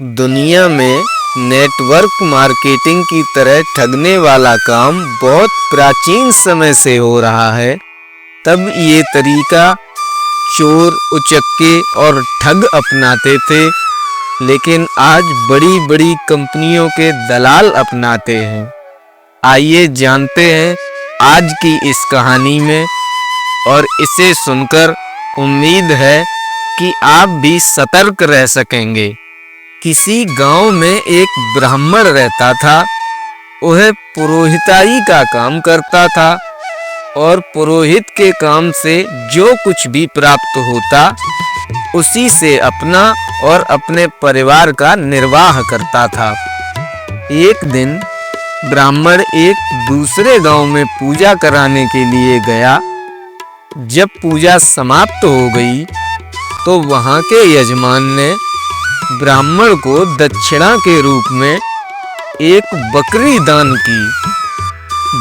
दुनिया में network marketing की तरह ठगने वाला काम बहुत प्राचीन समय से हो रहा है। तब ये तरीका चोर, उचक्के और ठग अपनाते थे, लेकिन आज बड़ी-बड़ी कंपनियों के दलाल अपनाते हैं। आइए जानते हैं आज की इस कहानी में, और इसे सुनकर उम्मीद है कि आप भी सतर्क रह सकेंगे। किसी गांव में एक ब्राह्मण रहता था। वह पुरोहिताई का काम करता था और पुरोहित के काम से जो कुछ भी प्राप्त होता, उसी से अपना और अपने परिवार का निर्वाह करता था। एक दिन ब्राह्मण एक दूसरे गांव में पूजा कराने के लिए गया। जब पूजा समाप्त हो गई तो वहां के यजमान ने ब्राह्मण को दक्षिणा के रूप में एक बकरी दान की।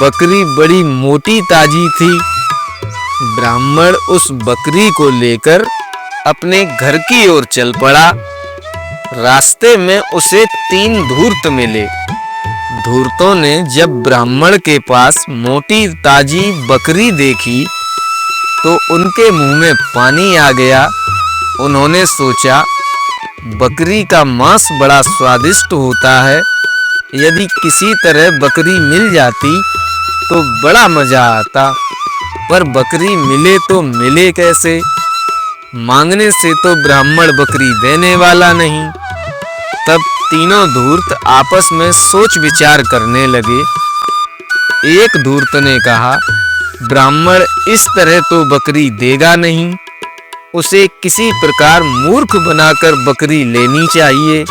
बकरी बड़ी मोटी ताजी थी। ब्राह्मण उस बकरी को लेकर अपने घर की ओर चल पड़ा। रास्ते में उसे 3 धूर्त मिले। धूर्तों ने जब ब्राह्मण के पास मोटी ताजी बकरी देखी तो उनके मुंह में पानी आ गया। उन्होंने सोचा, बकरी का मांस बड़ा स्वादिष्ट होता है। यदि किसी तरह बकरी मिल जाती तो बड़ा मजा आता, पर बकरी मिले तो मिले कैसे? मांगने से तो ब्राह्मण बकरी देने वाला नहीं। तब तीनों धूर्त आपस में सोच विचार करने लगे। एक धूर्त ने कहा, ब्राह्मण इस तरह तो बकरी देगा नहीं, उसे किसी प्रकार मूर्ख बनाकर बकरी लेनी चाहिए।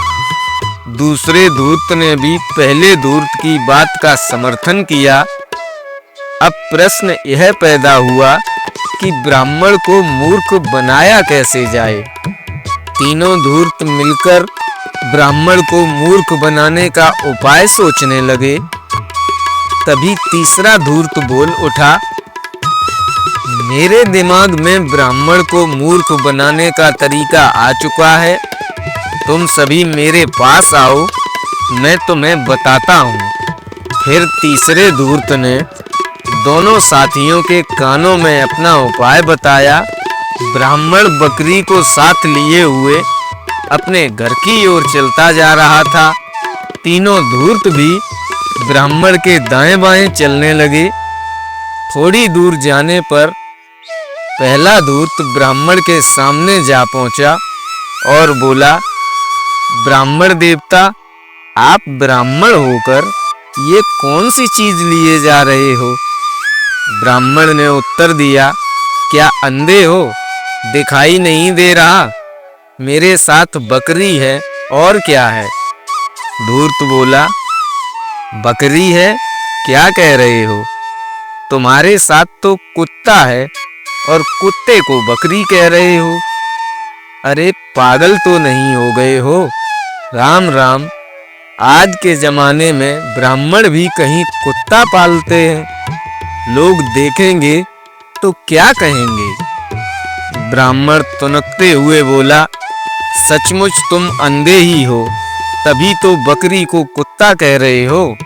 दूसरे धूर्त ने भी पहले धूर्त की बात का समर्थन किया। अब प्रश्न यह पैदा हुआ कि ब्राह्मण को मूर्ख बनाया कैसे जाए। तीनों धूर्त मिलकर ब्राह्मण को मूर्ख बनाने का उपाय सोचने लगे। तभी तीसरा धूर्त बोल उठा, मेरे दिमाग में ब्राह्मण को मूर्ख बनाने का तरीका आ चुका है। तुम सभी मेरे पास आओ, मैं तुम्हें बताता हूँ। फिर तीसरे धूर्त ने दोनों साथियों के कानों में अपना उपाय बताया। ब्राह्मण बकरी को साथ लिए हुए अपने घर की ओर चलता जा रहा था। तीनों धूर्त भी ब्राह्मण के दाएं बाएं चलने लगे। थोड़ी दूर जाने पर पहला धूर्त ब्राह्मण के सामने जा पहुंचा और बोला, ब्राह्मण देवता, आप ब्राह्मण होकर ये कौन सी चीज लिए जा रहे हो? ब्राह्मण ने उत्तर दिया, क्या अंधे हो? दिखाई नहीं दे रहा? मेरे साथ बकरी है और क्या है? धूर्त बोला, बकरी है? क्या कह रहे हो? तुम्हारे साथ तो कुत्ता है और कुत्ते को बकरी कह रहे हो। अरे पागल तो नहीं हो गए हो? राम राम, आज के जमाने में ब्राह्मण भी कहीं कुत्ता पालते हैं। लोग देखेंगे तो क्या कहेंगे? ब्राह्मण तुनकते हुए बोला, सचमुच तुम अंधे ही हो, तभी तो बकरी को कुत्ता कह रहे हो।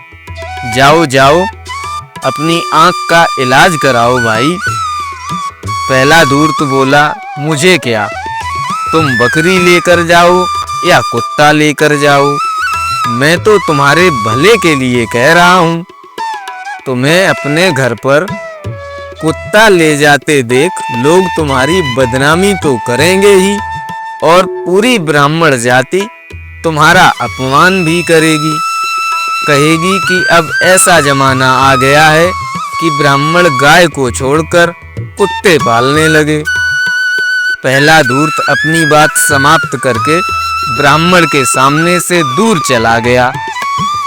जाओ जाओ, अपनी आंख का इलाज कराओ भाई। पहला धूर्त बोला, मुझे क्या, तुम बकरी लेकर जाओ या कुत्ता लेकर जाओ, मैं तो तुम्हारे भले के लिए कह रहा हूँ। तुम्हें अपने घर पर कुत्ता ले जाते देख लोग तुम्हारी बदनामी तो करेंगे ही, और पूरी ब्राह्मण जाति तुम्हारा अपमान भी करेगी। कहेगी कि अब ऐसा जमाना आ गया है कि ब्राह्मण गाय को छोड़कर कुत्ते पालने लगे। पहला धूर्त अपनी बात समाप्त करके ब्राह्मण के सामने से दूर चला गया।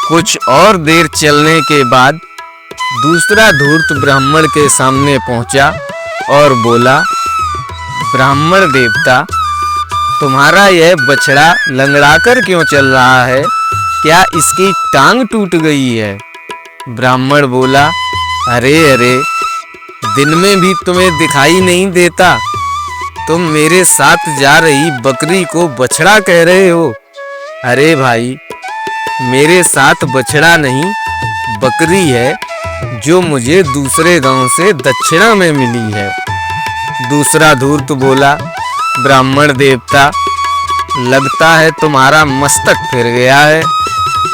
कुछ और देर चलने के बाद दूसरा धूर्त ब्राह्मण के सामने पहुंचा और बोला, ब्राह्मण देवता, तुम्हारा यह बछड़ा लंगड़ाकर क्यों चल रहा है? क्या इसकी टांग टूट गई है? ब्राह्मण बोला, अरे अरे, दिन में भी तुम्हें दिखाई नहीं देता? तुम मेरे साथ जा रही बकरी को बछड़ा कह रहे हो? अरे भाई, मेरे साथ बछड़ा नहीं बकरी है, जो मुझे दूसरे गांव से दक्षिणा में मिली है। दूसरा धूर्त बोला, ब्राह्मण देवता, लगता है तुम्हारा मस्तक फिर गया है,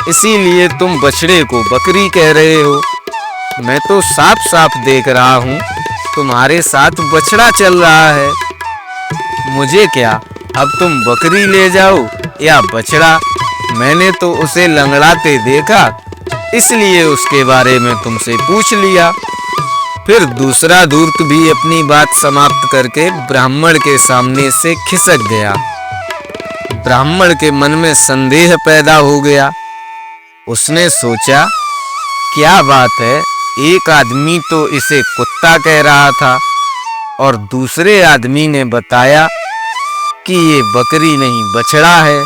इसीलिए तुम बछड़े को बकरी कह रहे हो। मैं तो साफ साफ देख रहा हूँ तुम्हारे साथ बछड़ा चल रहा है। मुझे क्या, अब तुम बकरी ले जाओ या बछड़ा, मैंने तो उसे लंगड़ाते देखा, इसलिए उसके बारे में तुमसे पूछ लिया। फिर दूसरा धूर्त भी अपनी बात समाप्त करके ब्राह्मण के सामने से खिसक गया। ब्राह्मण के मन में संदेह पैदा हो गया। उसने सोचा, क्या बात है, एक आदमी तो इसे कुत्ता कह रहा था और दूसरे आदमी ने बताया कि ये बकरी नहीं बछड़ा है।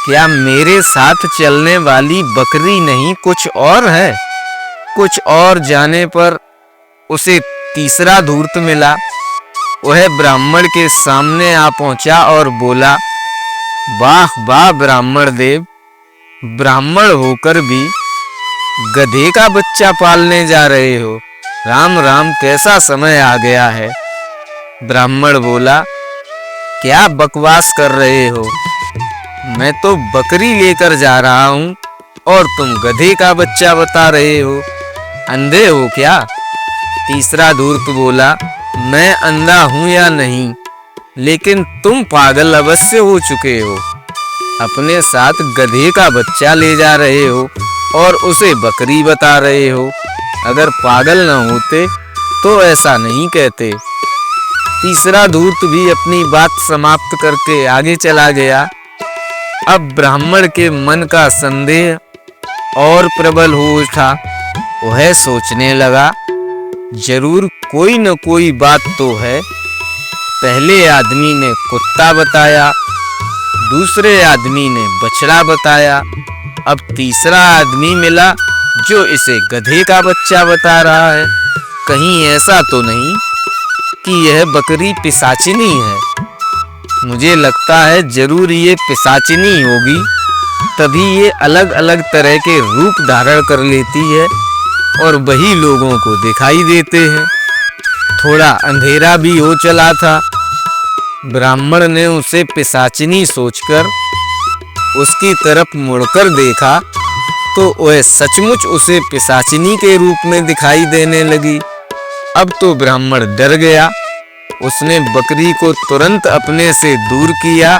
क्या मेरे साथ चलने वाली बकरी नहीं कुछ और है? कुछ और जाने पर उसे तीसरा धूर्त मिला। वह ब्राह्मण के सामने आ पहुंचा और बोला, वाह वाह ब्राह्मण देव, ब्राह्मण होकर भी गधे का बच्चा पालने जा रहे हो। राम राम, कैसा समय आ गया है। ब्राह्मण बोला, क्या बकवास कर रहे हो, मैं तो बकरी लेकर जा रहा हूँ और तुम गधे का बच्चा बता रहे हो, अंधे हो क्या? तीसरा धूर्त बोला, मैं अंधा हूं या नहीं, लेकिन तुम पागल अवश्य हो चुके हो। अपने साथ गधे का बच्चा ले जा रहे हो और उसे बकरी बता रहे हो। अगर पागल न होते तो ऐसा नहीं कहते। तीसरा धूर्त भी अपनी बात समाप्त करके आगे चला गया। अब ब्राह्मण के मन का संदेह और प्रबल हो उठा। वह सोचने लगा, जरूर कोई न कोई बात तो है। पहले आदमी ने कुत्ता बताया, दूसरे आदमी ने बछड़ा बताया, अब तीसरा आदमी मिला जो इसे गधे का बच्चा बता रहा है। कहीं ऐसा तो नहीं कि यह बकरी पिशाचिनी है? मुझे लगता है जरूर ये पिशाचिनी होगी, तभी ये अलग अलग तरह के रूप धारण कर लेती है और वही लोगों को दिखाई देते हैं। थोड़ा अंधेरा भी हो चला था। ब्राह्मण ने उसे पिशाचिनी सोचकर उसकी तरफ मुड़कर देखा तो वह सचमुच उसे पिशाचिनी के रूप में दिखाई देने लगी। अब तो ब्राह्मण डर गया। उसने बकरी को तुरंत अपने से दूर किया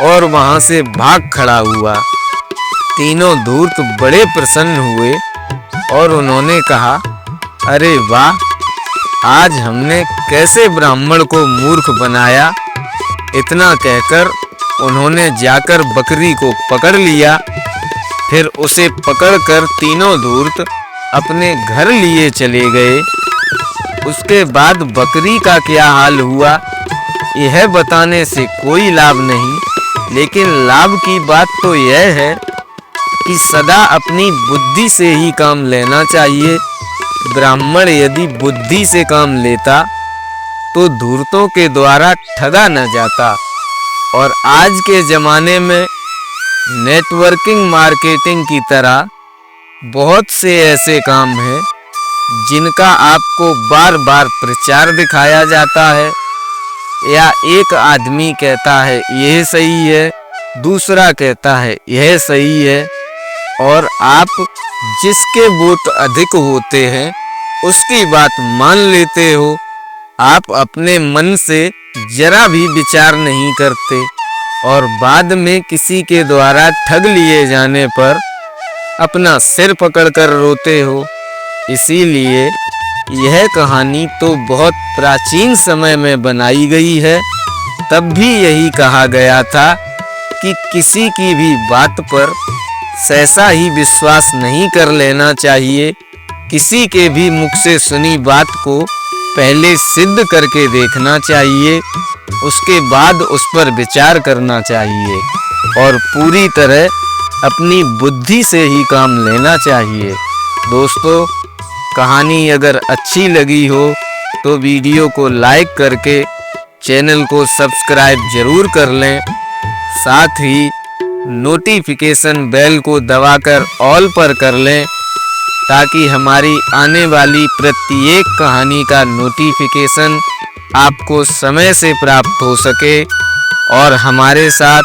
और वहां से भाग खड़ा हुआ। तीनों धूर्त बड़े प्रसन्न हुए और उन्होंने कहा, अरे वाह, आज हमने कैसे ब्राह्मण को मूर्ख बनाया। इतना कहकर उन्होंने जाकर बकरी को पकड़ लिया। फिर उसे पकड़कर तीनों धूर्त अपने घर लिए चले गए। उसके बाद बकरी का क्या हाल हुआ, यह बताने से कोई लाभ नहीं, लेकिन लाभ की बात तो यह है कि सदा अपनी बुद्धि से ही काम लेना चाहिए। ब्राह्मण यदि बुद्धि से काम लेता तो धूर्तों के द्वारा ठगा न जाता। और आज के जमाने में नेटवर्किंग मार्केटिंग की तरह बहुत से ऐसे काम हैं जिनका आपको बार बार प्रचार दिखाया जाता है, या एक आदमी कहता है यह सही है, दूसरा कहता है यह सही है, और आप जिसके वोट अधिक होते हैं उसकी बात मान लेते हो। आप अपने मन से जरा भी विचार नहीं करते और बाद में किसी के द्वारा ठग लिए जाने पर अपना सिर पकड़कर रोते हो। इसीलिए यह कहानी तो बहुत प्राचीन समय में बनाई गई है। तब भी यही कहा गया था कि किसी की भी बात पर सहसा ही विश्वास नहीं कर लेना चाहिए। किसी के भी मुख से सुनी बात को पहले सिद्ध करके देखना चाहिए, उसके बाद उस पर विचार करना चाहिए और पूरी तरह अपनी बुद्धि से ही काम लेना चाहिए। दोस्तों, कहानी अगर अच्छी लगी हो तो वीडियो को लाइक करके चैनल को सब्सक्राइब जरूर कर लें। साथ ही नोटिफिकेशन बेल को दबाकर ऑल पर कर लें, ताकि हमारी आने वाली प्रत्येक कहानी का नोटिफिकेशन आपको समय से प्राप्त हो सके। और हमारे साथ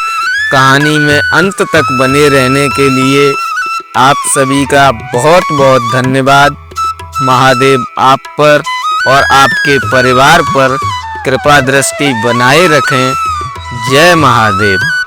कहानी में अंत तक बने रहने के लिए आप सभी का बहुत बहुत धन्यवाद। महादेव आप पर और आपके परिवार पर कृपा दृष्टि बनाए रखें। जय महादेव।